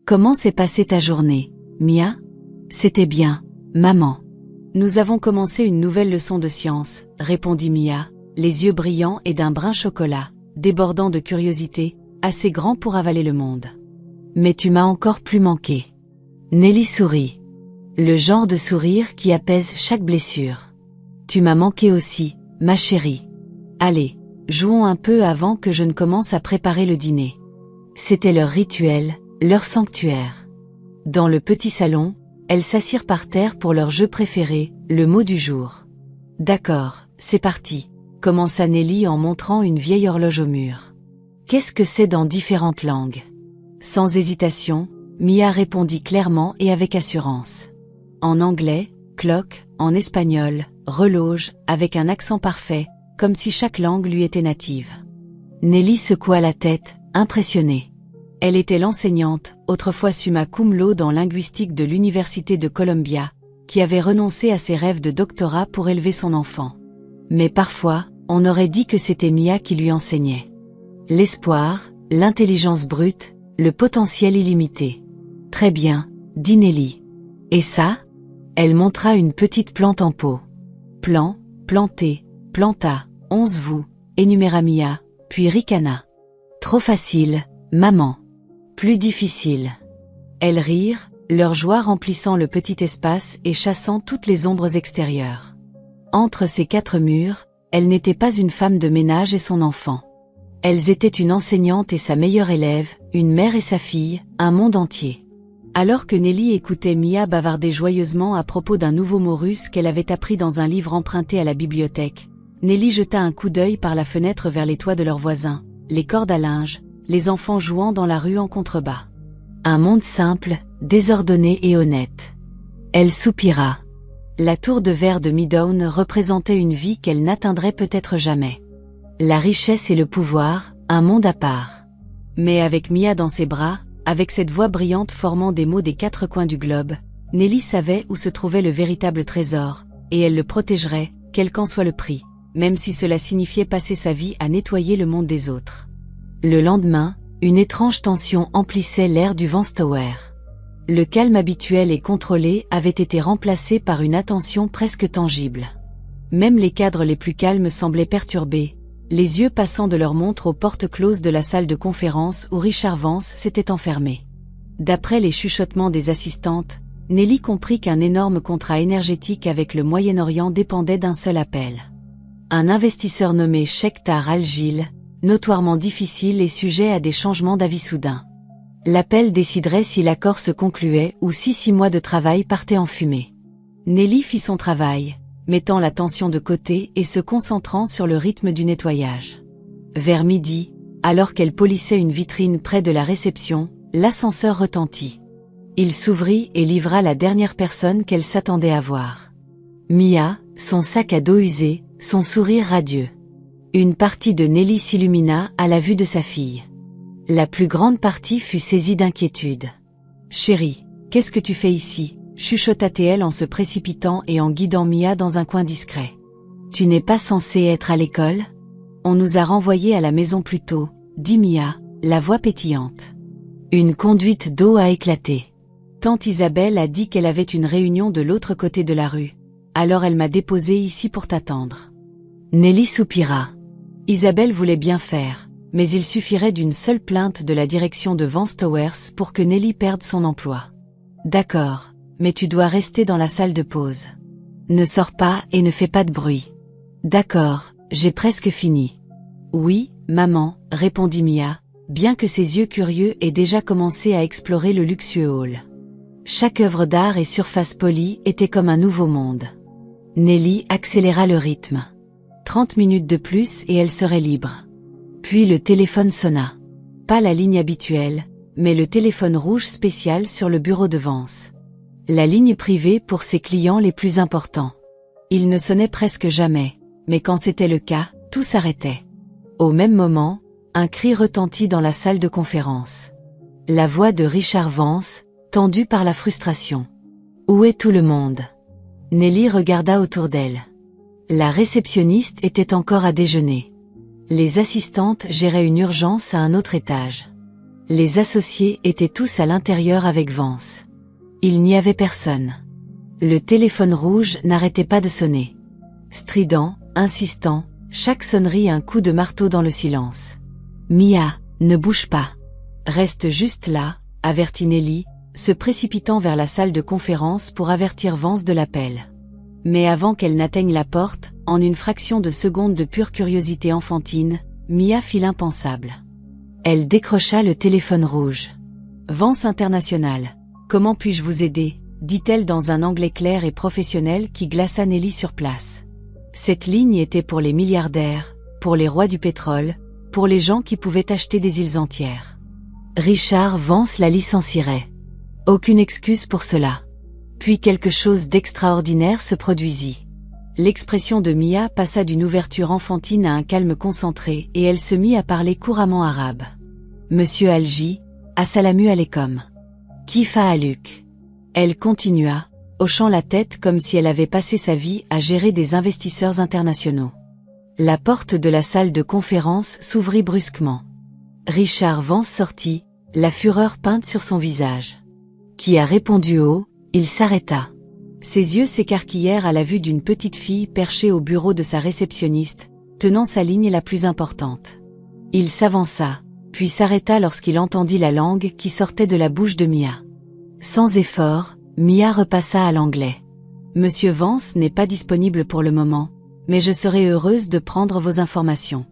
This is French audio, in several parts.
Comment s'est passée ta journée, Mia? C'était bien, maman. Nous avons commencé une nouvelle leçon de science, répondit Mia, les yeux brillants et d'un brun chocolat, débordant de curiosité, assez grand pour avaler le monde. Mais tu m'as encore plus manqué. Nelly sourit. Le genre de sourire qui apaise chaque blessure. Tu m'as manqué aussi, ma chérie. Allez, jouons un peu avant que je ne commence à préparer le dîner. C'était leur rituel, leur sanctuaire. Dans le petit salon, elles s'assirent par terre pour leur jeu préféré, le mot du jour. D'accord, c'est parti, commença Nelly en montrant une vieille horloge au mur. Qu'est-ce que c'est dans différentes langues? Sans hésitation, Mia répondit clairement et avec assurance. En anglais, clock, en espagnol, reloge, avec un accent parfait, comme si chaque langue lui était native. Nelly secoua la tête, impressionnée. Elle était l'enseignante, autrefois summa cum laude en linguistique de l'Université de Columbia, qui avait renoncé à ses rêves de doctorat pour élever son enfant. Mais parfois, on aurait dit que c'était Mia qui lui enseignait. L'espoir, l'intelligence brute, le potentiel illimité. Très bien, dit Nelly. Et ça? Elle montra une petite plante en pot. Plan, planté, planta, 11 vous, énuméra Mia, puis ricana. Trop facile, maman. Plus difficile. Elles rirent, leur joie remplissant le petit espace et chassant toutes les ombres extérieures. Entre ces quatre murs, elle n'était pas une femme de ménage et son enfant. Elles étaient une enseignante et sa meilleure élève, une mère et sa fille, un monde entier. Alors que Nelly écoutait Mia bavarder joyeusement à propos d'un nouveau mot russe qu'elle avait appris dans un livre emprunté à la bibliothèque, Nelly jeta un coup d'œil par la fenêtre vers les toits de leurs voisins, les cordes à linge, les enfants jouant dans la rue en contrebas. Un monde simple, désordonné et honnête. Elle soupira. La tour de verre de Midtown représentait une vie qu'elle n'atteindrait peut-être jamais. La richesse et le pouvoir, un monde à part. Mais avec Mia dans ses bras, avec cette voix brillante formant des mots des quatre coins du globe, Nelly savait où se trouvait le véritable trésor, et elle le protégerait, quel qu'en soit le prix, même si cela signifiait passer sa vie à nettoyer le monde des autres. Le lendemain, une étrange tension emplissait l'air du Vance Tower. Le calme habituel et contrôlé avait été remplacé par une attention presque tangible. Même les cadres les plus calmes semblaient perturbés, les yeux passant de leur montre aux portes closes de la salle de conférence où Richard Vance s'était enfermé. D'après les chuchotements des assistantes, Nelly comprit qu'un énorme contrat énergétique avec le Moyen-Orient dépendait d'un seul appel. Un investisseur nommé Shekhtar Al-Gil, notoirement difficile et sujet à des changements d'avis soudains. L'appel déciderait si l'accord se concluait ou si 6 mois de travail partaient en fumée. Nelly fit son travail, mettant la tension de côté et se concentrant sur le rythme du nettoyage. Vers midi, alors qu'elle polissait une vitrine près de la réception, l'ascenseur retentit. Il s'ouvrit et livra la dernière personne qu'elle s'attendait à voir. Mia, son sac à dos usé, son sourire radieux. Une partie de Nelly s'illumina à la vue de sa fille. La plus grande partie fut saisie d'inquiétude. « Chérie, qu'est-ce que tu fais ici ?» chuchota-t-elle en se précipitant et en guidant Mia dans un coin discret. « Tu n'es pas censée être à l'école ? On nous a renvoyés à la maison plus tôt, » dit Mia, la voix pétillante. Une conduite d'eau a éclaté. Tante Isabelle a dit qu'elle avait une réunion de l'autre côté de la rue. Alors elle m'a déposée ici pour t'attendre. Nelly soupira. Isabelle voulait bien faire, mais il suffirait d'une seule plainte de la direction de Vance Towers pour que Nelly perde son emploi. D'accord, mais tu dois rester dans la salle de pause. Ne sors pas et ne fais pas de bruit. D'accord, j'ai presque fini. Oui, maman, répondit Mia, bien que ses yeux curieux aient déjà commencé à explorer le luxueux hall. Chaque œuvre d'art et surface polie était comme un nouveau monde. Nelly accéléra le rythme. 30 minutes de plus et elle serait libre. Puis le téléphone sonna. Pas la ligne habituelle, mais le téléphone rouge spécial sur le bureau de Vance. La ligne privée pour ses clients les plus importants. Il ne sonnait presque jamais, mais quand c'était le cas, tout s'arrêtait. Au même moment, un cri retentit dans la salle de conférence. La voix de Richard Vance, tendue par la frustration. « Où est tout le monde ?» Nelly regarda autour d'elle. La réceptionniste était encore à déjeuner. Les assistantes géraient une urgence à un autre étage. Les associés étaient tous à l'intérieur avec Vance. Il n'y avait personne. Le téléphone rouge n'arrêtait pas de sonner. Strident, insistant, chaque sonnerie un coup de marteau dans le silence. « Mia, ne bouge pas. Reste juste là », avertit Nelly, se précipitant vers la salle de conférence pour avertir Vance de l'appel. Mais avant qu'elle n'atteigne la porte, en une fraction de seconde de pure curiosité enfantine, Mia fit l'impensable. Elle décrocha le téléphone rouge. « Vance International. Comment puis-je vous aider ?» dit-elle dans un anglais clair et professionnel qui glaça Nelly sur place. Cette ligne était pour les milliardaires, pour les rois du pétrole, pour les gens qui pouvaient acheter des îles entières. Richard Vance la licencierait. Aucune excuse pour cela. Puis quelque chose d'extraordinaire se produisit. L'expression de Mia passa d'une ouverture enfantine à un calme concentré et elle se mit à parler couramment arabe. « Monsieur Algi, assalamu alaikum. Kifa aluk. » Elle continua, hochant la tête comme si elle avait passé sa vie à gérer des investisseurs internationaux. La porte de la salle de conférence s'ouvrit brusquement. Richard Vance sortit, la fureur peinte sur son visage. Qui a répondu haut, il s'arrêta. Ses yeux s'écarquillèrent à la vue d'une petite fille perchée au bureau de sa réceptionniste, tenant sa ligne la plus importante. Il s'avança, puis s'arrêta lorsqu'il entendit la langue qui sortait de la bouche de Mia. Sans effort, Mia repassa à l'anglais. « Monsieur Vance n'est pas disponible pour le moment, mais je serai heureuse de prendre vos informations. »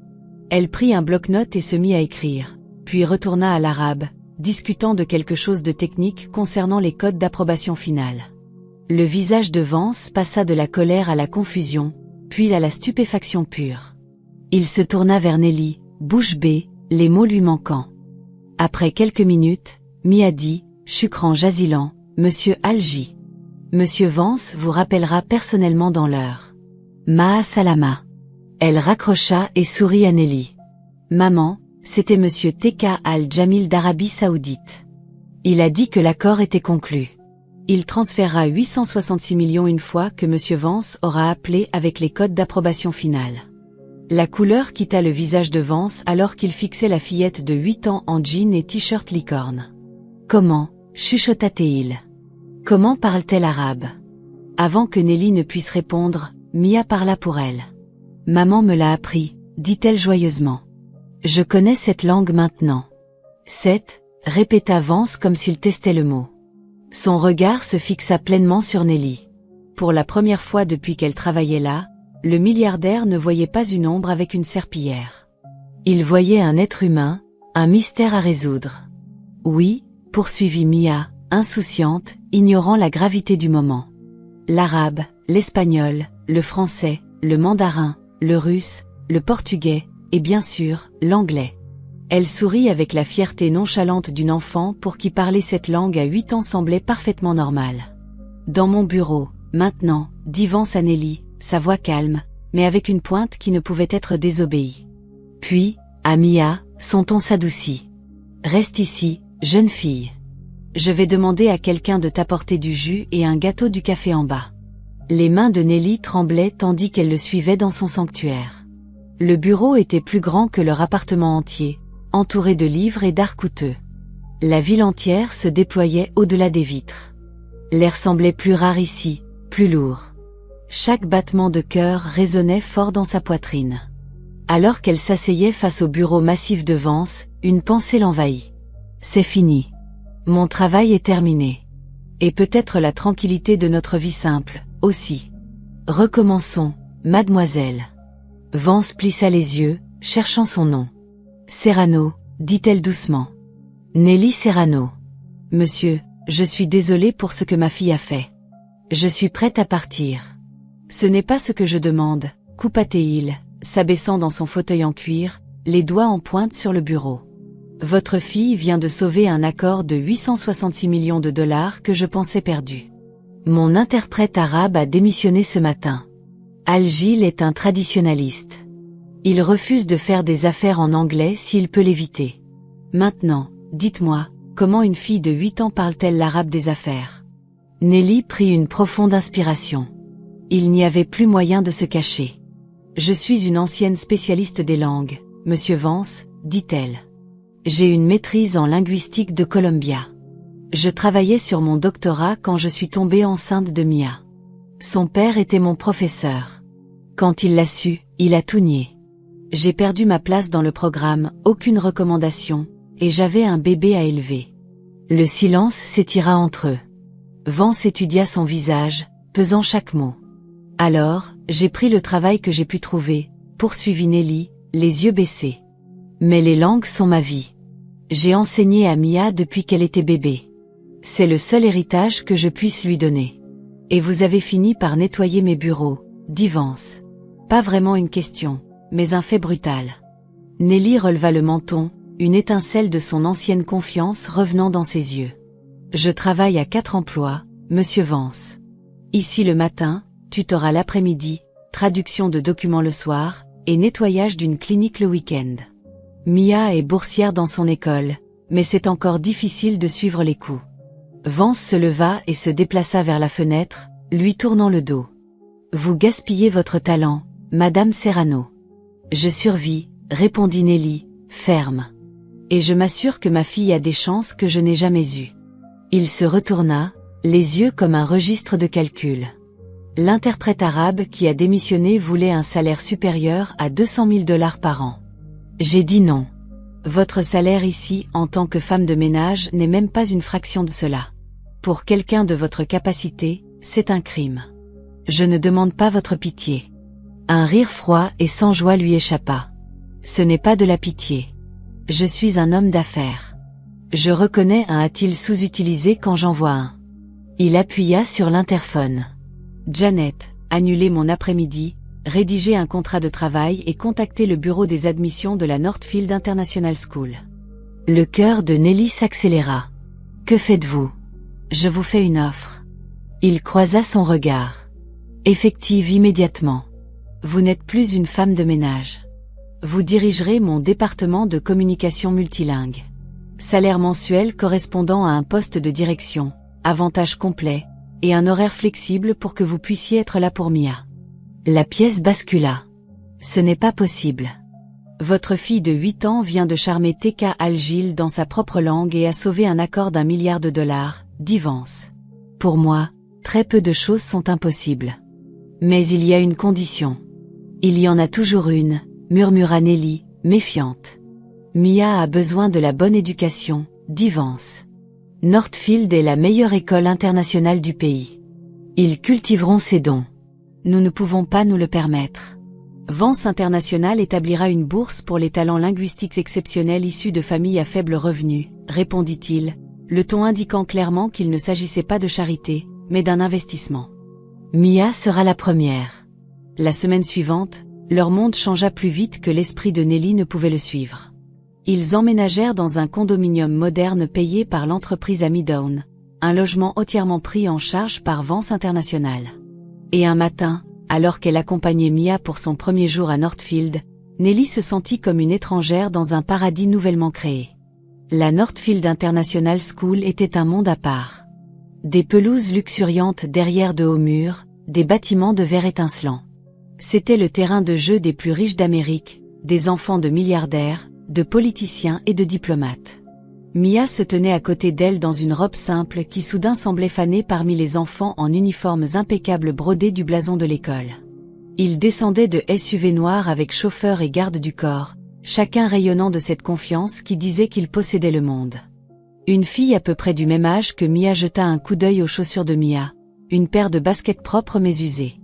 Elle prit un bloc-notes et se mit à écrire, puis retourna à l'arabe, discutant de quelque chose de technique concernant les codes d'approbation finale. Le visage de Vance passa de la colère à la confusion, puis à la stupéfaction pure. Il se tourna vers Nelly, bouche bée, les mots lui manquant. Après quelques minutes, Mia dit, Shukran jazilan, Monsieur Algi. Monsieur Vance vous rappellera personnellement dans l'heure. Maa salama. Elle raccrocha et sourit à Nelly. Maman, c'était Monsieur Teka Al-Jamil d'Arabie Saoudite. Il a dit que l'accord était conclu. Il transférera 866 millions une fois que Monsieur Vance aura appelé avec les codes d'approbation finale. La couleur quitta le visage de Vance alors qu'il fixait la fillette de 8 ans en jean et t-shirt licorne. Comment, chuchota-t-il. Comment parle-t-elle arabe? Avant que Nelly ne puisse répondre, Mia parla pour elle. Maman me l'a appris, dit-elle joyeusement. Je connais cette langue maintenant. Cette, répéta Vance comme s'il testait le mot. Son regard se fixa pleinement sur Nelly. Pour la première fois depuis qu'elle travaillait là, le milliardaire ne voyait pas une ombre avec une serpillière. Il voyait un être humain, un mystère à résoudre. Oui, poursuivit Mia, insouciante, ignorant la gravité du moment. L'arabe, l'espagnol, le français, le mandarin, le russe, le portugais, et bien sûr, l'anglais. Elle sourit avec la fierté nonchalante d'une enfant pour qui parler cette langue à 8 ans semblait parfaitement normal. Dans mon bureau, maintenant, dit Vance à Nelly, sa voix calme, mais avec une pointe qui ne pouvait être désobéie. Puis, à Mia, son ton s'adoucit. Reste ici, jeune fille. Je vais demander à quelqu'un de t'apporter du jus et un gâteau du café en bas. Les mains de Nelly tremblaient tandis qu'elle le suivait dans son sanctuaire. Le bureau était plus grand que leur appartement entier, entouré de livres et d'art coûteux. La ville entière se déployait au-delà des vitres. L'air semblait plus rare ici, plus lourd. Chaque battement de cœur résonnait fort dans sa poitrine. Alors qu'elle s'asseyait face au bureau massif de Vance, une pensée l'envahit. C'est fini. Mon travail est terminé. Et peut-être la tranquillité de notre vie simple, aussi. Recommençons, mademoiselle. Vance plissa les yeux, cherchant son nom. Serrano, dit-elle doucement. Nelly Serrano. Monsieur, je suis désolée pour ce que ma fille a fait. Je suis prête à partir. Ce n'est pas ce que je demande, coupa-t-il, s'abaissant dans son fauteuil en cuir, les doigts en pointe sur le bureau. Votre fille vient de sauver un accord de 866 millions de dollars que je pensais perdu. Mon interprète arabe a démissionné ce matin. Al-Gil est un traditionnaliste. Il refuse de faire des affaires en anglais s'il peut l'éviter. Maintenant, dites-moi, comment une fille de 8 ans parle-t-elle l'arabe des affaires? Nelly prit une profonde inspiration. Il n'y avait plus moyen de se cacher. Je suis une ancienne spécialiste des langues, Monsieur Vance, dit-elle. J'ai une maîtrise en linguistique de Columbia. Je travaillais sur mon doctorat quand je suis tombée enceinte de Mia. Son père était mon professeur. Quand il l'a su, il a tout nié. J'ai perdu ma place dans le programme, aucune recommandation, et j'avais un bébé à élever. Le silence s'étira entre eux. Vance étudia son visage, pesant chaque mot. Alors, j'ai pris le travail que j'ai pu trouver, poursuivit Nelly, les yeux baissés. Mais les langues sont ma vie. J'ai enseigné à Mia depuis qu'elle était bébé. C'est le seul héritage que je puisse lui donner. Et vous avez fini par nettoyer mes bureaux, dit Vance. Pas vraiment une question, mais un fait brutal. Nelly releva le menton, une étincelle de son ancienne confiance revenant dans ses yeux. Je travaille à 4 emplois, monsieur Vance. Ici le matin, tutorat l'après-midi, traduction de documents le soir, et nettoyage d'une clinique le week-end. Mia est boursière dans son école, mais c'est encore difficile de suivre les coups. Vance se leva et se déplaça vers la fenêtre, lui tournant le dos. Vous gaspillez votre talent, Madame Serrano. Je survis, répondit Nelly, ferme. Et je m'assure que ma fille a des chances que je n'ai jamais eues. Il se retourna, les yeux comme un registre de calcul. L'interprète arabe qui a démissionné voulait un salaire supérieur à 200 000 $ par an. J'ai dit non. Votre salaire ici, en tant que femme de ménage, n'est même pas une fraction de cela. Pour quelqu'un de votre capacité, c'est un crime. Je ne demande pas votre pitié. Un rire froid et sans joie lui échappa. Ce n'est pas de la pitié. Je suis un homme d'affaires. Je reconnais un a-t-il sous-utilisé quand j'en vois un. Il appuya sur l'interphone. Janet, annulez mon après-midi, rédigez un contrat de travail et contactez le bureau des admissions de la Northfield International School. Le cœur de Nelly s'accéléra. Que faites-vous? Je vous fais une offre. Il croisa son regard. Effective immédiatement. Vous n'êtes plus une femme de ménage. Vous dirigerez mon département de communication multilingue. Salaire mensuel correspondant à un poste de direction, avantages complets, et un horaire flexible pour que vous puissiez être là pour Mia. La pièce bascula. Ce n'est pas possible. Votre fille de 8 ans vient de charmer T.K. Al-Gil dans sa propre langue et a sauvé un accord d'1 milliard de $, dit Vance. Pour moi, très peu de choses sont impossibles. Mais il y a une condition. Il y en a toujours une, murmura Nelly, méfiante. Mia a besoin de la bonne éducation, dit Vance. Northfield est la meilleure école internationale du pays. Ils cultiveront ses dons. Nous ne pouvons pas nous le permettre. Vance International établira une bourse pour les talents linguistiques exceptionnels issus de familles à faible revenu, répondit-il, le ton indiquant clairement qu'il ne s'agissait pas de charité, mais d'un investissement. Mia sera la première. La semaine suivante, leur monde changea plus vite que l'esprit de Nelly ne pouvait le suivre. Ils emménagèrent dans un condominium moderne payé par l'entreprise Amidown, un logement entièrement pris en charge par Vance International. Et un matin, alors qu'elle accompagnait Mia pour son premier jour à Northfield, Nelly se sentit comme une étrangère dans un paradis nouvellement créé. La Northfield International School était un monde à part. Des pelouses luxuriantes derrière de hauts murs, des bâtiments de verre étincelants. C'était le terrain de jeu des plus riches d'Amérique, des enfants de milliardaires, de politiciens et de diplomates. Mia se tenait à côté d'elle dans une robe simple qui soudain semblait faner parmi les enfants en uniformes impeccables brodés du blason de l'école. Ils descendaient de SUV noirs avec chauffeur et garde du corps, chacun rayonnant de cette confiance qui disait qu'il possédait le monde. Une fille à peu près du même âge que Mia jeta un coup d'œil aux chaussures de Mia, une paire de baskets propres mais usées.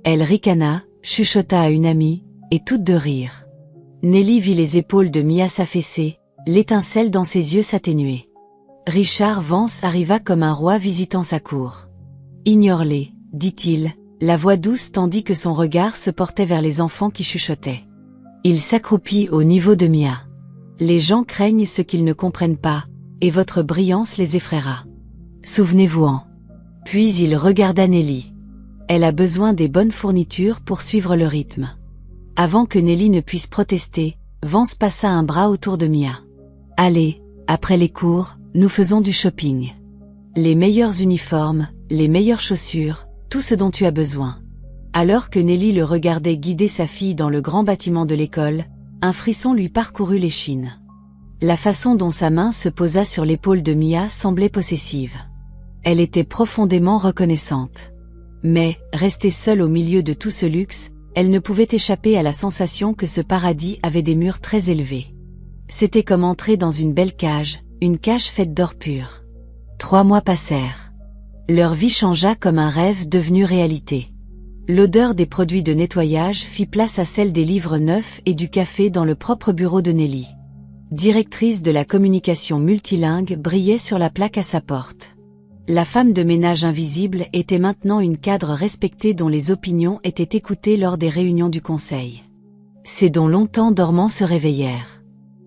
Elle ricana, chuchota à une amie, et toute de rire. Nelly vit les épaules de Mia s'affaisser, l'étincelle dans ses yeux s'atténuer. Richard Vance arriva comme un roi visitant sa cour. « Ignore-les, dit-il, la voix douce tandis que son regard se portait vers les enfants qui chuchotaient. Il s'accroupit au niveau de Mia. « Les gens craignent ce qu'ils ne comprennent pas, et votre brillance les effraiera. Souvenez-vous-en. » Puis il regarda Nelly. Elle a besoin des bonnes fournitures pour suivre le rythme. Avant que Nelly ne puisse protester, Vance passa un bras autour de Mia. « Allez, après les cours, nous faisons du shopping. Les meilleurs uniformes, les meilleures chaussures, tout ce dont tu as besoin. » Alors que Nelly le regardait guider sa fille dans le grand bâtiment de l'école, un frisson lui parcourut l'échine. La façon dont sa main se posa sur l'épaule de Mia semblait possessive. Elle était profondément reconnaissante. Mais, restée seule au milieu de tout ce luxe, elle ne pouvait échapper à la sensation que ce paradis avait des murs très élevés. C'était comme entrer dans une belle cage, une cage faite d'or pur. 3 mois passèrent. Leur vie changea comme un rêve devenu réalité. L'odeur des produits de nettoyage fit place à celle des livres neufs et du café dans le propre bureau de Nelly. Directrice de la communication multilingue brillait sur la plaque à sa porte. La femme de ménage invisible était maintenant une cadre respectée dont les opinions étaient écoutées lors des réunions du conseil. Ces dont longtemps dormants se réveillèrent.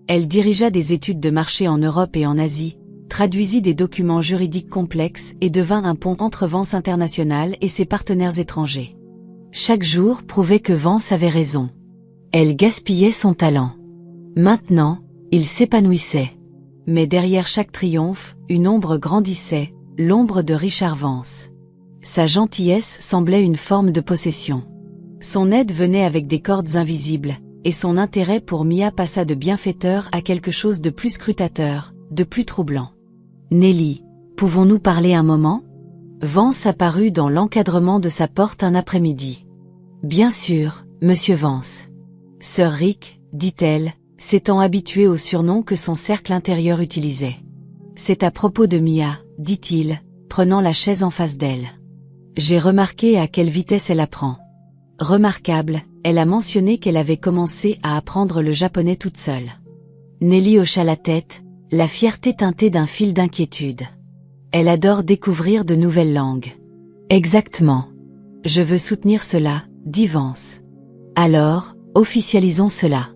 Elle dirigea des études de marché en Europe et en Asie, traduisit des documents juridiques complexes et devint un pont entre Vance International et ses partenaires étrangers. Chaque jour prouvait que Vance avait raison. Elle gaspillait son talent. Maintenant, il s'épanouissait. Mais derrière chaque triomphe, une ombre grandissait, l'ombre de Richard Vance. Sa gentillesse semblait une forme de possession. Son aide venait avec des cordes invisibles, et son intérêt pour Mia passa de bienfaiteur à quelque chose de plus scrutateur, de plus troublant. « Nelly, pouvons-nous parler un moment ?» Vance apparut dans l'encadrement de sa porte un après-midi. « Bien sûr, monsieur Vance. »« Sir Rick, dit-elle, s'étant habituée au surnom que son cercle intérieur utilisait. »« C'est à propos de Mia, dit-il, prenant la chaise en face d'elle. J'ai remarqué à quelle vitesse elle apprend. Remarquable, elle a mentionné qu'elle avait commencé à apprendre le japonais toute seule. » Nelly hocha la tête, la fierté teintée d'un fil d'inquiétude. Elle adore découvrir de nouvelles langues. Exactement. Je veux soutenir cela, dit Vance. Alors, officialisons cela.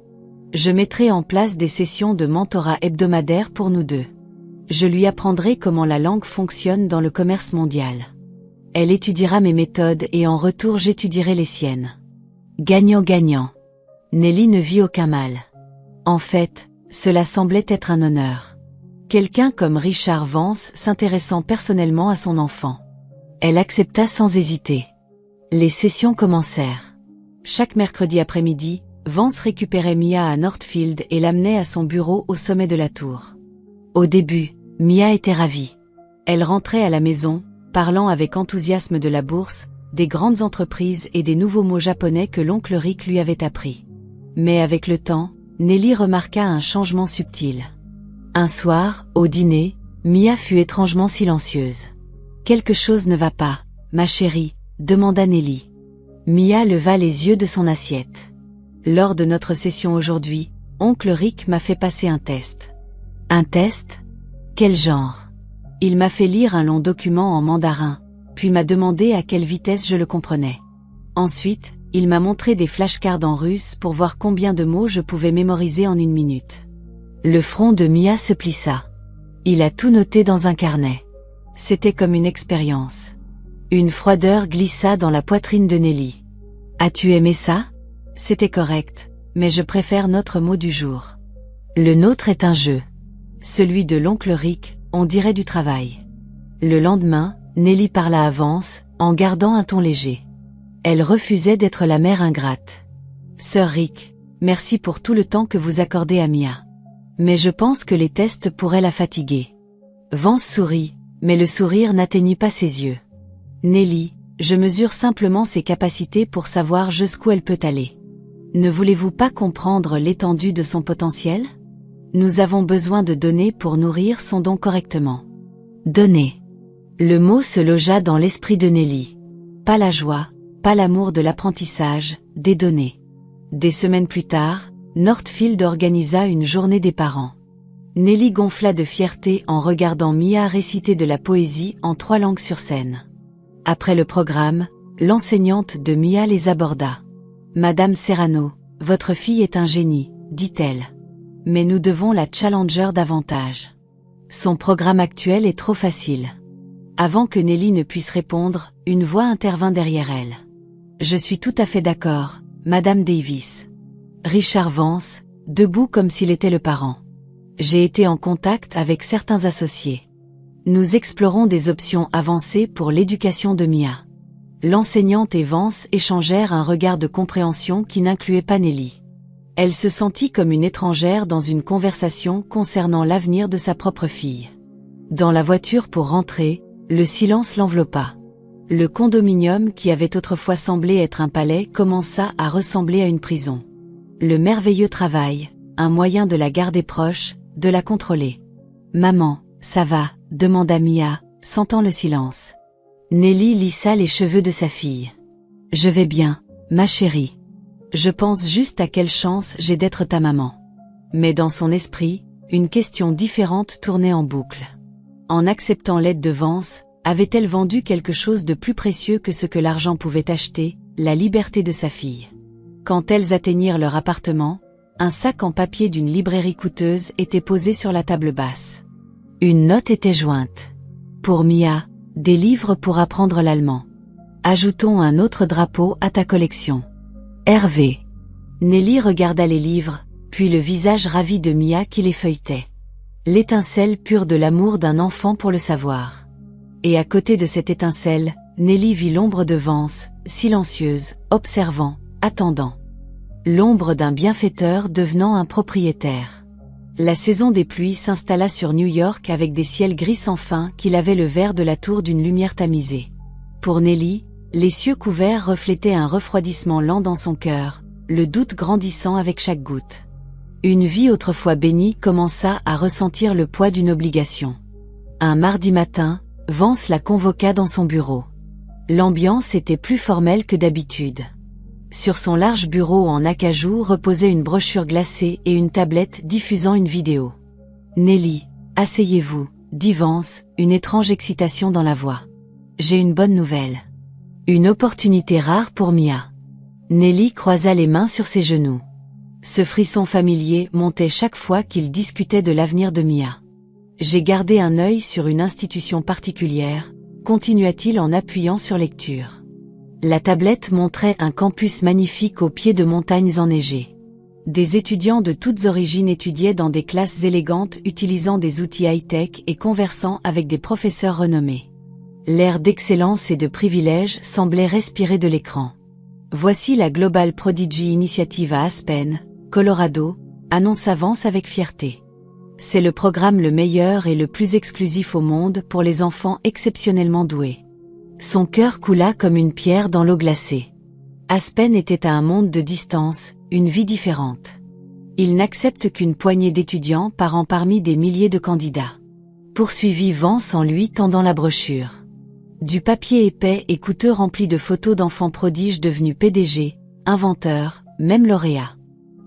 Je mettrai en place des sessions de mentorat hebdomadaires pour nous deux. Je lui apprendrai comment la langue fonctionne dans le commerce mondial. Elle étudiera mes méthodes et en retour j'étudierai les siennes. Gagnant-gagnant. Nelly ne vit aucun mal. En fait, cela semblait être un honneur. Quelqu'un comme Richard Vance s'intéressant personnellement à son enfant. Elle accepta sans hésiter. Les sessions commencèrent. Chaque mercredi après-midi, Vance récupérait Mia à Northfield et l'amenait à son bureau au sommet de la tour. Au début, Mia était ravie. Elle rentrait à la maison, parlant avec enthousiasme de la bourse, des grandes entreprises et des nouveaux mots japonais que l'oncle Rick lui avait appris. Mais avec le temps, Nelly remarqua un changement subtil. Un soir, au dîner, Mia fut étrangement silencieuse. « Quelque chose ne va pas, ma chérie ?» demanda Nelly. Mia leva les yeux de son assiette. « Lors de notre session aujourd'hui, oncle Rick m'a fait passer un test. »« Un test ? Quel genre ? » Il m'a fait lire un long document en mandarin, puis m'a demandé à quelle vitesse je le comprenais. Ensuite, il m'a montré des flashcards en russe pour voir combien de mots je pouvais mémoriser en 1 minute. Le front de Mia se plissa. Il a tout noté dans un carnet. C'était comme une expérience. Une froideur glissa dans la poitrine de Nelly. « As-tu aimé ça ? » C'était correct, mais je préfère notre mot du jour. Le nôtre est un jeu. Celui de l'oncle Rick, on dirait du travail. Le lendemain, Nelly parla à Vance, en gardant un ton léger. Elle refusait d'être la mère ingrate. « Sir Rick, merci pour tout le temps que vous accordez à Mia. Mais je pense que les tests pourraient la fatiguer. » Vance sourit, mais le sourire n'atteignit pas ses yeux. « Nelly, je mesure simplement ses capacités pour savoir jusqu'où elle peut aller. Ne voulez-vous pas comprendre l'étendue de son potentiel ? Nous avons besoin de données pour nourrir son don correctement. » Données. Le mot se logea dans l'esprit de Nelly. Pas la joie, pas l'amour de l'apprentissage, des données. Des semaines plus tard, Northfield organisa une journée des parents. Nelly gonfla de fierté en regardant Mia réciter de la poésie en 3 langues sur scène. Après le programme, l'enseignante de Mia les aborda. « Madame Serrano, votre fille est un génie, dit-elle. Mais nous devons la challenger davantage. Son programme actuel est trop facile. » Avant que Nelly ne puisse répondre, une voix intervint derrière elle. « Je suis tout à fait d'accord, Madame Davis. » Richard Vance, debout comme s'il était le parent. « J'ai été en contact avec certains associés. Nous explorons des options avancées pour l'éducation de Mia. » L'enseignante et Vance échangèrent un regard de compréhension qui n'incluait pas Nelly. Elle se sentit comme une étrangère dans une conversation concernant l'avenir de sa propre fille. Dans la voiture pour rentrer, le silence l'enveloppa. Le condominium qui avait autrefois semblé être un palais commença à ressembler à une prison. Le merveilleux travail, un moyen de la garder proche, de la contrôler. « Maman, ça va ?» demanda Mia, sentant le silence. Nelly lissa les cheveux de sa fille. « Je vais bien, ma chérie. Je pense juste à quelle chance j'ai d'être ta maman. » Mais dans son esprit, une question différente tournait en boucle. En acceptant l'aide de Vance, avait-elle vendu quelque chose de plus précieux que ce que l'argent pouvait acheter, la liberté de sa fille? Quand elles atteignirent leur appartement, un sac en papier d'une librairie coûteuse était posé sur la table basse. Une note était jointe. Pour Mia, des livres pour apprendre l'allemand. Ajoutons un autre drapeau à ta collection. Hervé. Nelly regarda les livres, puis le visage ravi de Mia qui les feuilletait. L'étincelle pure de l'amour d'un enfant pour le savoir. Et à côté de cette étincelle, Nelly vit l'ombre de Vance, silencieuse, observant, attendant. L'ombre d'un bienfaiteur devenant un propriétaire. La saison des pluies s'installa sur New York avec des ciels gris sans fin qui lavaient le vert de la tour d'une lumière tamisée. Pour Nelly, les cieux couverts reflétaient un refroidissement lent dans son cœur, le doute grandissant avec chaque goutte. Une vie autrefois bénie commença à ressentir le poids d'une obligation. Un mardi matin, Vance la convoqua dans son bureau. L'ambiance était plus formelle que d'habitude. Sur son large bureau en acajou reposait une brochure glacée et une tablette diffusant une vidéo. « Nelly, asseyez-vous » dit Vance, une étrange excitation dans la voix. « J'ai une bonne nouvelle. Une opportunité rare pour Mia. » Nelly croisa les mains sur ses genoux. Ce frisson familier montait chaque fois qu'il discutait de l'avenir de Mia. « J'ai gardé un œil sur une institution particulière », continua-t-il en appuyant sur lecture. La tablette montrait un campus magnifique au pied de montagnes enneigées. Des étudiants de toutes origines étudiaient dans des classes élégantes utilisant des outils high-tech et conversant avec des professeurs renommés. L'air d'excellence et de privilège semblait respirer de l'écran. Voici la Global Prodigy Initiative à Aspen, Colorado, annonça Vance avec fierté. C'est le programme le meilleur et le plus exclusif au monde pour les enfants exceptionnellement doués. Son cœur coula comme une pierre dans l'eau glacée. Aspen était à un monde de distance, une vie différente. Il n'accepte qu'une poignée d'étudiants par an parmi des milliers de candidats. Poursuivit Vance en lui tendant la brochure. Du papier épais et coûteux rempli de photos d'enfants prodiges devenus PDG, inventeurs, même lauréats.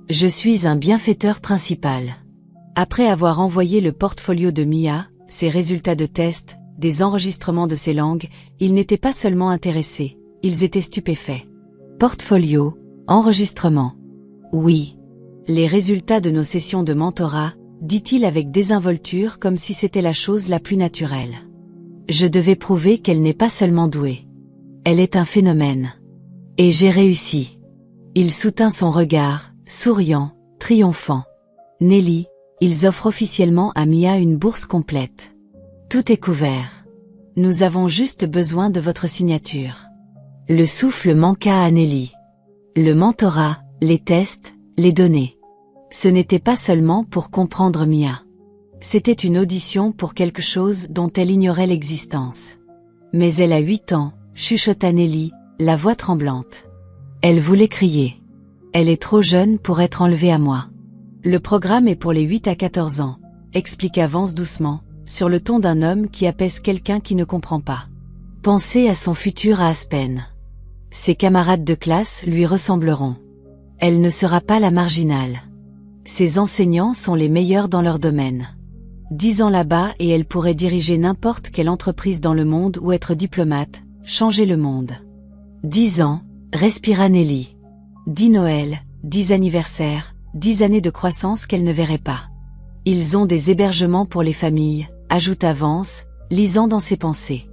Je suis un bienfaiteur principal. Après avoir envoyé le portfolio de Mia, ses résultats de test, des enregistrements de ses langues, ils n'étaient pas seulement intéressés, ils étaient stupéfaits. Portfolio, enregistrement. Oui. Les résultats de nos sessions de mentorat, dit-il avec désinvolture comme si c'était la chose la plus naturelle. Je devais prouver qu'elle n'est pas seulement douée. Elle est un phénomène. Et j'ai réussi. Il soutint son regard, souriant, triomphant. Nelly, ils offrent officiellement à Mia une bourse complète. Tout est couvert. Nous avons juste besoin de votre signature. Le souffle manqua à Nelly. Le mentorat, les tests, les données. Ce n'était pas seulement pour comprendre Mia. C'était une audition pour quelque chose dont elle ignorait l'existence. Mais elle a 8 ans, chuchota Nelly, la voix tremblante. Elle voulait crier. Elle est trop jeune pour être enlevée à moi. Le programme est pour les 8 à 14 ans, expliqua Vance doucement, sur le ton d'un homme qui apaise quelqu'un qui ne comprend pas. Pensez à son futur à Aspen. Ses camarades de classe lui ressembleront. Elle ne sera pas la marginale. Ses enseignants sont les meilleurs dans leur domaine. 10 ans là-bas et elle pourrait diriger n'importe quelle entreprise dans le monde ou être diplomate, changer le monde. 10 ans, respira Nelly. 10 Noël, 10 anniversaires, 10 années de croissance qu'elle ne verrait pas. Ils ont des hébergements pour les familles, ajouta Vance, lisant dans ses pensées.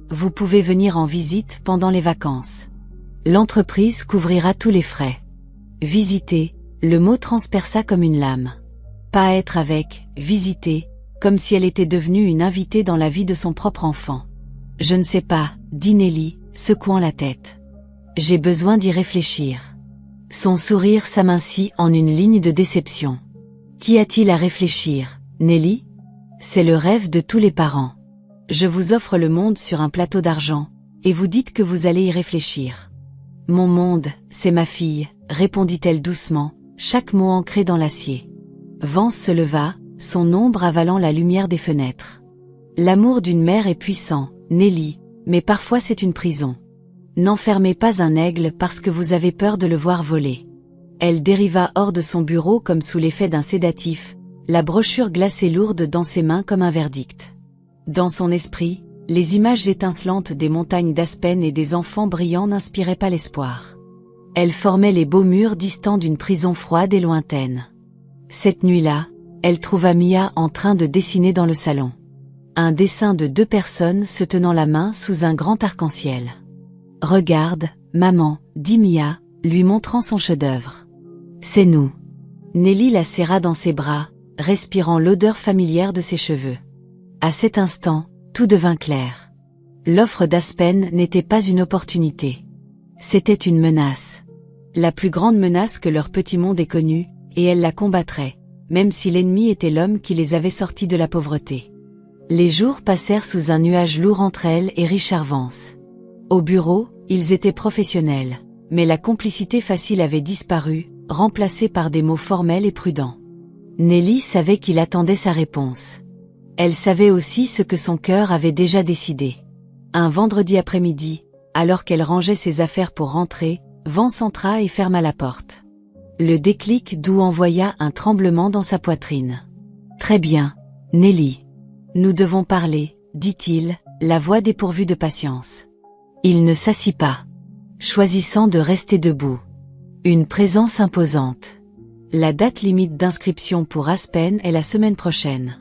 Vous pouvez venir en visite pendant les vacances. L'entreprise couvrira tous les frais. Visiter, le mot transperça comme une lame. Pas être avec, visiter, comme si elle était devenue une invitée dans la vie de son propre enfant. Je ne sais pas, dit Nelly, secouant la tête. J'ai besoin d'y réfléchir. Son sourire s'amincit en une ligne de déception. Qu'y a-t-il à réfléchir, Nelly? C'est le rêve de tous les parents. Je vous offre le monde sur un plateau d'argent, et vous dites que vous allez y réfléchir. Mon monde, c'est ma fille, répondit-elle doucement, chaque mot ancré dans l'acier. Vance se leva, son ombre avalant la lumière des fenêtres. L'amour d'une mère est puissant, Nelly, mais parfois c'est une prison. N'enfermez pas un aigle parce que vous avez peur de le voir voler. Elle dériva hors de son bureau comme sous l'effet d'un sédatif, la brochure glacée lourde dans ses mains comme un verdict. Dans son esprit, les images étincelantes des montagnes d'Aspen et des enfants brillants n'inspiraient pas l'espoir. Elles formaient les beaux murs distants d'une prison froide et lointaine. Cette nuit-là, elle trouva Mia en train de dessiner dans le salon. Un dessin de 2 personnes se tenant la main sous un grand arc-en-ciel. « Regarde, maman, » dit Mia, lui montrant son chef-d'œuvre. « C'est nous. » Nelly la serra dans ses bras, respirant l'odeur familière de ses cheveux. À cet instant, tout devint clair. L'offre d'Aspen n'était pas une opportunité. C'était une menace. La plus grande menace que leur petit monde ait connue, et elle la combattrait, même si l'ennemi était l'homme qui les avait sortis de la pauvreté. Les jours passèrent sous un nuage lourd entre elle et Richard Vance. Au bureau, ils étaient professionnels, mais la complicité facile avait disparu, remplacée par des mots formels et prudents. Nelly savait qu'il attendait sa réponse. Elle savait aussi ce que son cœur avait déjà décidé. Un vendredi après-midi, alors qu'elle rangeait ses affaires pour rentrer, Vance entra et ferma la porte. Le déclic doux envoya un tremblement dans sa poitrine. « Très bien, Nelly. Nous devons parler, » dit-il, la voix dépourvue de patience. Il ne s'assit pas, choisissant de rester debout. Une présence imposante. La date limite d'inscription pour Aspen est la semaine prochaine.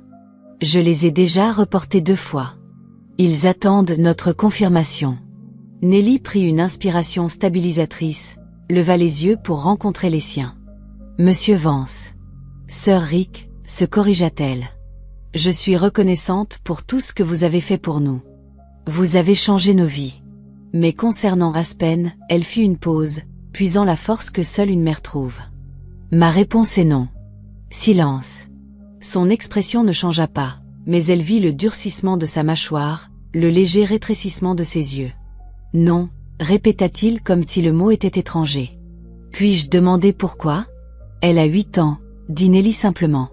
Je les ai déjà reportés 2 fois. Ils attendent notre confirmation. Nelly prit une inspiration stabilisatrice, leva les yeux pour rencontrer les siens. Monsieur Vance. Sœur Rick, se corrigea-t-elle. Je suis reconnaissante pour tout ce que vous avez fait pour nous. Vous avez changé nos vies. Mais concernant Aspen, elle fit une pause, puisant la force que seule une mère trouve. Ma réponse est non. Silence. Son expression ne changea pas, mais elle vit le durcissement de sa mâchoire, le léger rétrécissement de ses yeux. Non, répéta-t-il comme si le mot était étranger. Puis-je demander pourquoi? Elle a 8 ans, dit Nelly simplement.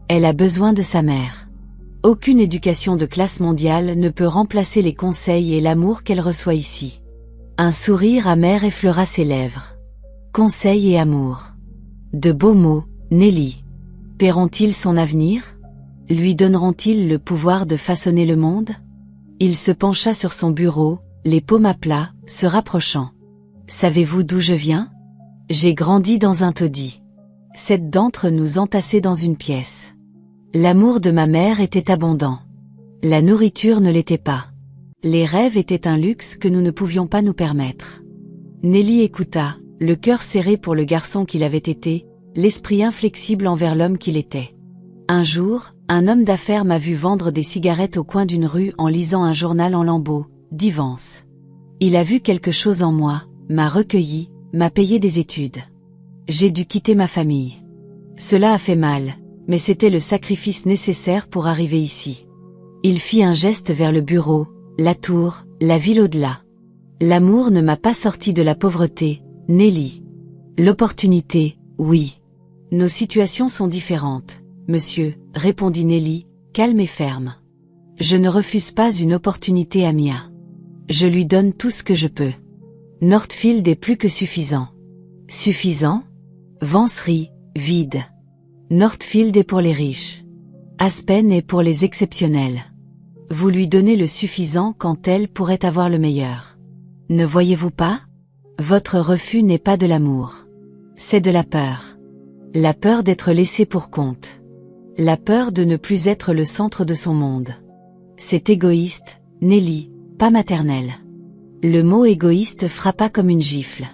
Elle a besoin de sa mère. Aucune éducation de classe mondiale ne peut remplacer les conseils et l'amour qu'elle reçoit ici. Un sourire amer effleura ses lèvres. Conseils et amour. De beaux mots, Nelly. Paieront-ils son avenir? Lui donneront-ils le pouvoir de façonner le monde? Il se pencha sur son bureau, les paumes à plat, se rapprochant. Savez-vous d'où je viens? J'ai grandi dans un taudis. 7 d'entre nous entassés dans une pièce. L'amour de ma mère était abondant. La nourriture ne l'était pas. Les rêves étaient un luxe que nous ne pouvions pas nous permettre. Nelly écouta, le cœur serré pour le garçon qu'il avait été, l'esprit inflexible envers l'homme qu'il était. Un jour, un homme d'affaires m'a vu vendre des cigarettes au coin d'une rue en lisant un journal en lambeaux, dit Vance. Il a vu quelque chose en moi, m'a recueilli, m'a payé des études. J'ai dû quitter ma famille. Cela a fait mal, mais c'était le sacrifice nécessaire pour arriver ici. Il fit un geste vers le bureau, la tour, la ville au-delà. L'amour ne m'a pas sorti de la pauvreté, Nelly. L'opportunité, oui. Nos situations sont différentes, monsieur, répondit Nelly, calme et ferme. Je ne refuse pas une opportunité à Mia. Je lui donne tout ce que je peux. Northfield est plus que suffisant. Suffisant? Vance rit, vide. Northfield est pour les riches. Aspen est pour les exceptionnels. Vous lui donnez le suffisant quand elle pourrait avoir le meilleur. Ne voyez-vous pas? Votre refus n'est pas de l'amour. C'est de la peur. La peur d'être laissé pour compte. La peur de ne plus être le centre de son monde. C'est égoïste, Nelly, pas maternel. Le mot égoïste frappa comme une gifle.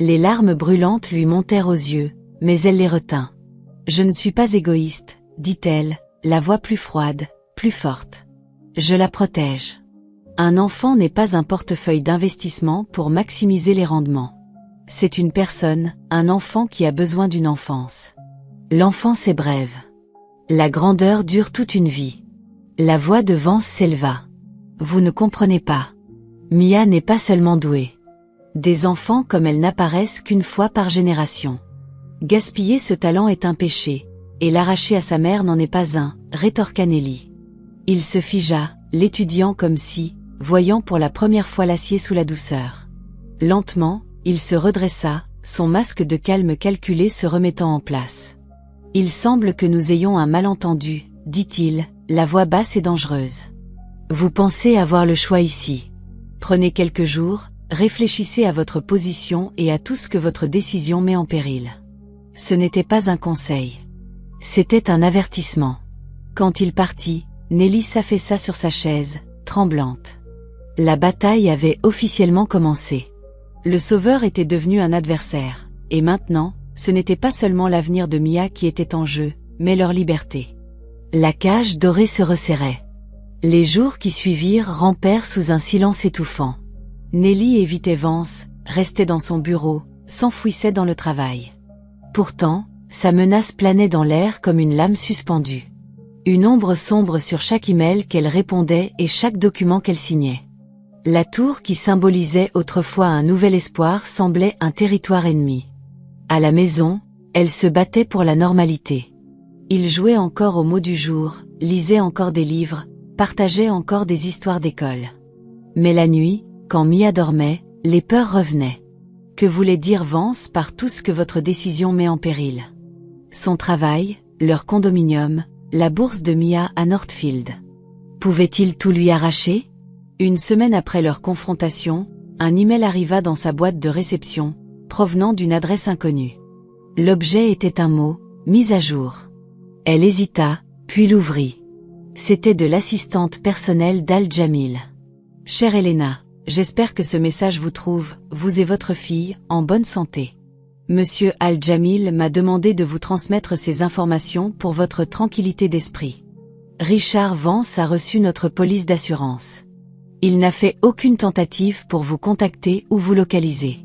Les larmes brûlantes lui montèrent aux yeux, mais elle les retint. Je ne suis pas égoïste, dit-elle, la voix plus froide, plus forte. Je la protège. Un enfant n'est pas un portefeuille d'investissement pour maximiser les rendements. C'est une personne, un enfant qui a besoin d'une enfance. L'enfance est brève. La grandeur dure toute une vie. La voix de Vance s'éleva. Vous ne comprenez pas. Mia n'est pas seulement douée. Des enfants comme elle n'apparaissent qu'une fois par génération. Gaspiller ce talent est un péché, et l'arracher à sa mère n'en est pas un, rétorqua Nelly. Il se figea, l'étudiant comme si, voyant pour la première fois l'acier sous la douceur. Lentement, il se redressa, son masque de calme calculé se remettant en place. Il semble que nous ayons un malentendu, dit-il, la voix basse et dangereuse. Vous pensez avoir le choix ici. Prenez quelques jours, réfléchissez à votre position et à tout ce que votre décision met en péril. Ce n'était pas un conseil. C'était un avertissement. Quand il partit, Nelly s'affaissa sur sa chaise, tremblante. La bataille avait officiellement commencé. Le sauveur était devenu un adversaire, et maintenant, ce n'était pas seulement l'avenir de Mia qui était en jeu, mais leur liberté. La cage dorée se resserrait. Les jours qui suivirent rampèrent sous un silence étouffant. Nelly évitait Vance, restait dans son bureau, s'enfouissait dans le travail. Pourtant, sa menace planait dans l'air comme une lame suspendue. Une ombre sombre sur chaque email qu'elle répondait et chaque document qu'elle signait. La tour qui symbolisait autrefois un nouvel espoir semblait un territoire ennemi. À la maison, elle se battait pour la normalité. Il jouait encore aux mots du jour, lisait encore des livres, partageait encore des histoires d'école. Mais la nuit, quand Mia dormait, les peurs revenaient. Que voulait dire Vance par tout ce que votre décision met en péril? Son travail, leur condominium, la bourse de Mia à Northfield. Pouvait-il tout lui arracher? Une semaine après leur confrontation, un email arriva dans sa boîte de réception, provenant d'une adresse inconnue. L'objet était un mot, mise à jour. Elle hésita, puis l'ouvrit. C'était de l'assistante personnelle d'Al-Jamil. Chère Elena, j'espère que ce message vous trouve, vous et votre fille, en bonne santé. Monsieur Al-Jamil m'a demandé de vous transmettre ces informations pour votre tranquillité d'esprit. Richard Vance a reçu notre police d'assurance. Il n'a fait aucune tentative pour vous contacter ou vous localiser.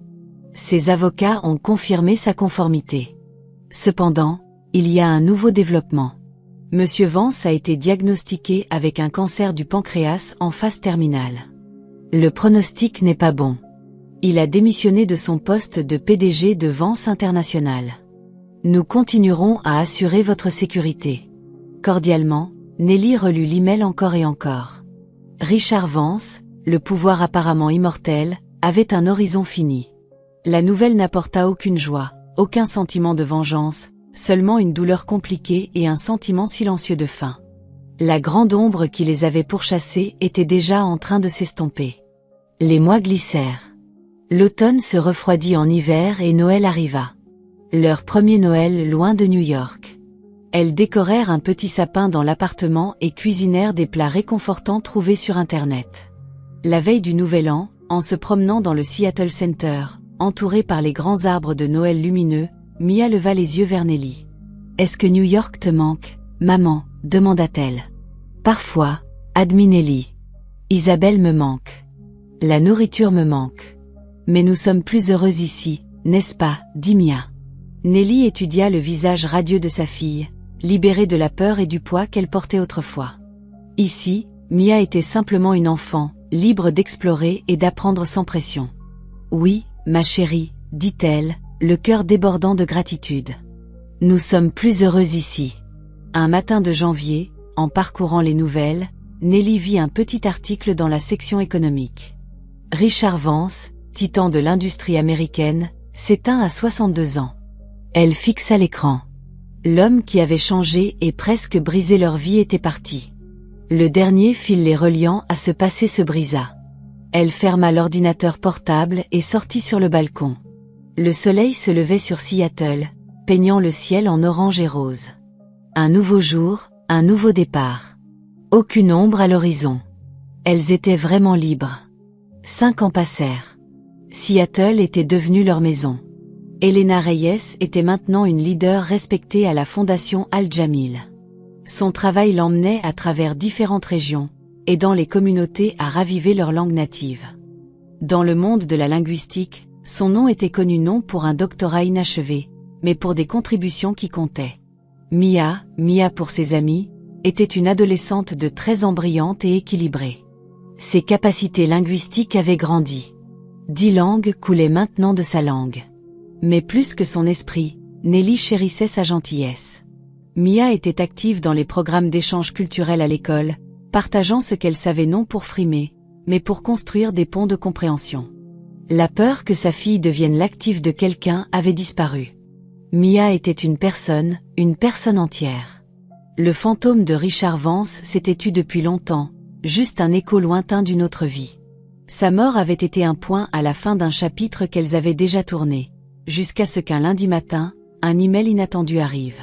Ses avocats ont confirmé sa conformité. Cependant, il y a un nouveau développement. Monsieur Vance a été diagnostiqué avec un cancer du pancréas en phase terminale. Le pronostic n'est pas bon. Il a démissionné de son poste de PDG de Vance International. Nous continuerons à assurer votre sécurité. Cordialement, Nelly relut l'email encore et encore. Richard Vance, le pouvoir apparemment immortel, avait un horizon fini. La nouvelle n'apporta aucune joie, aucun sentiment de vengeance, seulement une douleur compliquée et un sentiment silencieux de faim. La grande ombre qui les avait pourchassés était déjà en train de s'estomper. Les mois glissèrent. L'automne se refroidit en hiver et Noël arriva. Leur premier Noël loin de New York. Elles décorèrent un petit sapin dans l'appartement et cuisinèrent des plats réconfortants trouvés sur Internet. La veille du Nouvel An, en se promenant dans le Seattle Center, entourée par les grands arbres de Noël lumineux, Mia leva les yeux vers Nelly. « Est-ce que New York te manque, maman ?» demanda-t-elle. « Parfois, » admit Nelly. « Isabelle me manque. La nourriture me manque. Mais nous sommes plus heureux ici, n'est-ce pas ?» dit Mia. Nelly étudia le visage radieux de sa fille, libérée de la peur et du poids qu'elle portait autrefois. Ici, Mia était simplement une enfant, libre d'explorer et d'apprendre sans pression. « Oui, ma chérie, » dit-elle, le cœur débordant de gratitude. « Nous sommes plus heureux ici. » Un matin de janvier, en parcourant les nouvelles, Nelly vit un petit article dans la section économique. Richard Vance, titan de l'industrie américaine, s'éteint à 62 ans. Elle fixa l'écran. L'homme qui avait changé et presque brisé leur vie était parti. Le dernier fil les reliant à ce passé se brisa. Elle ferma l'ordinateur portable et sortit sur le balcon. Le soleil se levait sur Seattle, peignant le ciel en orange et rose. Un nouveau jour, un nouveau départ. Aucune ombre à l'horizon. Elles étaient vraiment libres. 5 ans passèrent. Seattle était devenue leur maison. Elena Reyes était maintenant une leader respectée à la fondation Al-Jamil. Son travail l'emmenait à travers différentes régions, aidant les communautés à raviver leur langue native. Dans le monde de la linguistique, Son nom était connu non pour un doctorat inachevé, mais pour des contributions qui comptaient. Mia pour ses amis, était une adolescente de 13 ans brillante et équilibrée. Ses capacités linguistiques avaient grandi. 10 langues coulaient maintenant de sa langue. Mais plus que son esprit, Nelly chérissait sa gentillesse. Mia était active dans les programmes d'échange culturel à l'école, partageant ce qu'elle savait non pour frimer, mais pour construire des ponts de compréhension. La peur que sa fille devienne l'active de quelqu'un avait disparu. Mia était une personne entière. Le fantôme de Richard Vance s'était tu depuis longtemps, juste un écho lointain d'une autre vie. Sa mort avait été un point à la fin d'un chapitre qu'elles avaient déjà tourné, jusqu'à ce qu'un lundi matin, un email inattendu arrive.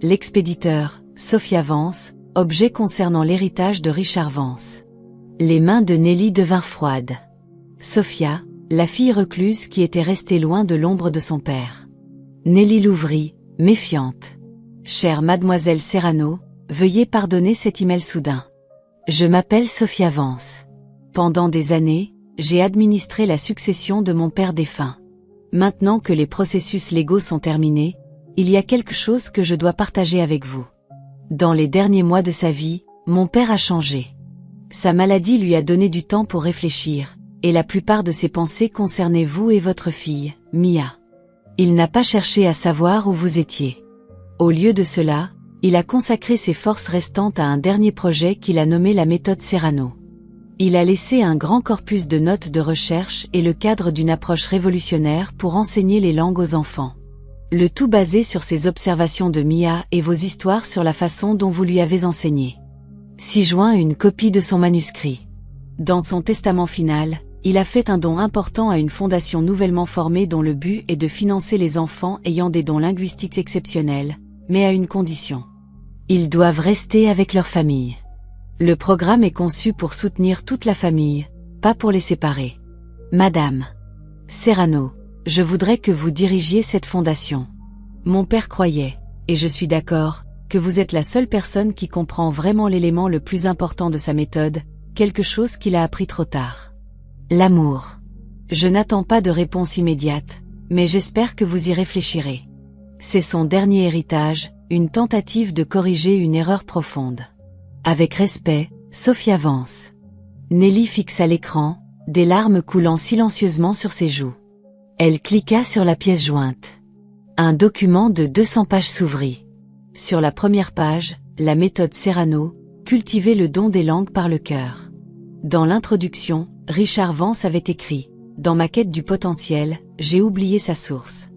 L'expéditeur, Sophia Vance, objet concernant l'héritage de Richard Vance. Les mains de Nelly devinrent froides. Sophia, la fille recluse qui était restée loin de l'ombre de son père. Nelly l'ouvrit, méfiante. « Chère mademoiselle Serrano, veuillez pardonner cet email soudain. Je m'appelle Sophia Vance. Pendant des années, j'ai administré la succession de mon père défunt. Maintenant que les processus légaux sont terminés, il y a quelque chose que je dois partager avec vous. Dans les derniers mois de sa vie, mon père a changé. Sa maladie lui a donné du temps pour réfléchir, et la plupart de ses pensées concernaient vous et votre fille, Mia. Il n'a pas cherché à savoir où vous étiez. Au lieu de cela, il a consacré ses forces restantes à un dernier projet qu'il a nommé la méthode Serrano. Il a laissé un grand corpus de notes de recherche et le cadre d'une approche révolutionnaire pour enseigner les langues aux enfants. Le tout basé sur ses observations de Mia et vos histoires sur la façon dont vous lui avez enseigné. S'y joint une copie de son manuscrit. Dans son testament final, il a fait un don important à une fondation nouvellement formée dont le but est de financer les enfants ayant des dons linguistiques exceptionnels, mais à une condition. Ils doivent rester avec leur famille. Le programme est conçu pour soutenir toute la famille, pas pour les séparer. Madame Serrano, je voudrais que vous dirigiez cette fondation. Mon père croyait, et je suis d'accord, que vous êtes la seule personne qui comprend vraiment l'élément le plus important de sa méthode, quelque chose qu'il a appris trop tard. L'amour. Je n'attends pas de réponse immédiate, mais j'espère que vous y réfléchirez. C'est son dernier héritage, une tentative de corriger une erreur profonde. Avec respect, Sophia Vance. Nelly fixa l'écran, des larmes coulant silencieusement sur ses joues. Elle cliqua sur la pièce jointe. Un document de 200 pages s'ouvrit. Sur la première page, la méthode Serrano, cultiver le don des langues par le cœur. Dans l'introduction, Richard Vance avait écrit « Dans ma quête du potentiel, j'ai oublié sa source.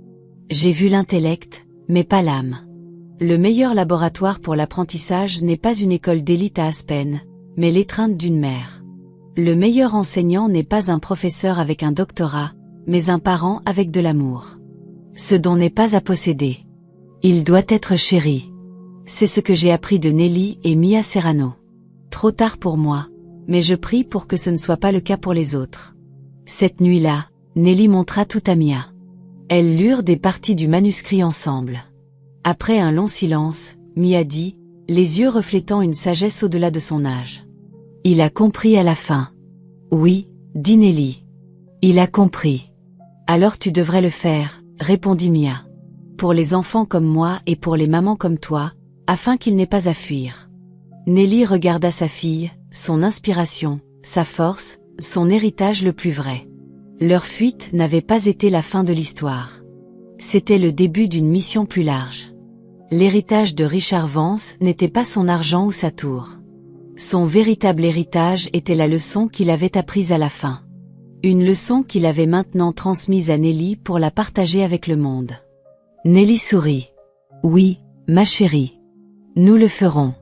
J'ai vu l'intellect, mais pas l'âme. Le meilleur laboratoire pour l'apprentissage n'est pas une école d'élite à Aspen, mais l'étreinte d'une mère. Le meilleur enseignant n'est pas un professeur avec un doctorat, mais un parent avec de l'amour. Ce don n'est pas à posséder. Il doit être chéri. C'est ce que j'ai appris de Nelly et Mia Serrano. Trop tard pour moi, mais je prie pour que ce ne soit pas le cas pour les autres. » Cette nuit-là, Nelly montra tout à Mia. Elles lurent des parties du manuscrit ensemble. Après un long silence, Mia dit, les yeux reflétant une sagesse au-delà de son âge. « Il a compris à la fin. »« Oui, » dit Nelly. « Il a compris. »« Alors tu devrais le faire, » répondit Mia. « Pour les enfants comme moi et pour les mamans comme toi, afin qu'ils n'aient pas à fuir. » Nelly regarda sa fille, son inspiration, sa force, son héritage le plus vrai. Leur fuite n'avait pas été la fin de l'histoire. C'était le début d'une mission plus large. L'héritage de Richard Vance n'était pas son argent ou sa tour. Son véritable héritage était la leçon qu'il avait apprise à la fin. Une leçon qu'il avait maintenant transmise à Nelly pour la partager avec le monde. Nelly sourit. « Oui, ma chérie. Nous le ferons. »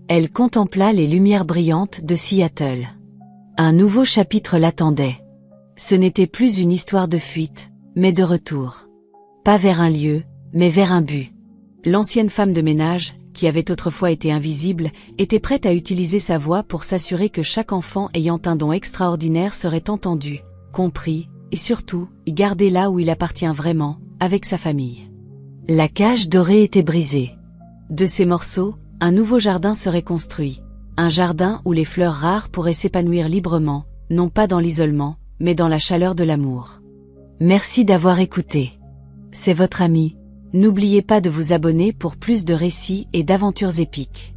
Elle contempla les lumières brillantes de Seattle. Un nouveau chapitre l'attendait. Ce n'était plus une histoire de fuite, mais de retour. Pas vers un lieu, mais vers un but. L'ancienne femme de ménage, qui avait autrefois été invisible, était prête à utiliser sa voix pour s'assurer que chaque enfant ayant un don extraordinaire serait entendu, compris, et surtout, gardé là où il appartient vraiment, avec sa famille. La cage dorée était brisée. De ces morceaux, un nouveau jardin serait construit. Un jardin où les fleurs rares pourraient s'épanouir librement, non pas dans l'isolement, mais dans la chaleur de l'amour. Merci d'avoir écouté. C'est votre ami. N'oubliez pas de vous abonner pour plus de récits et d'aventures épiques.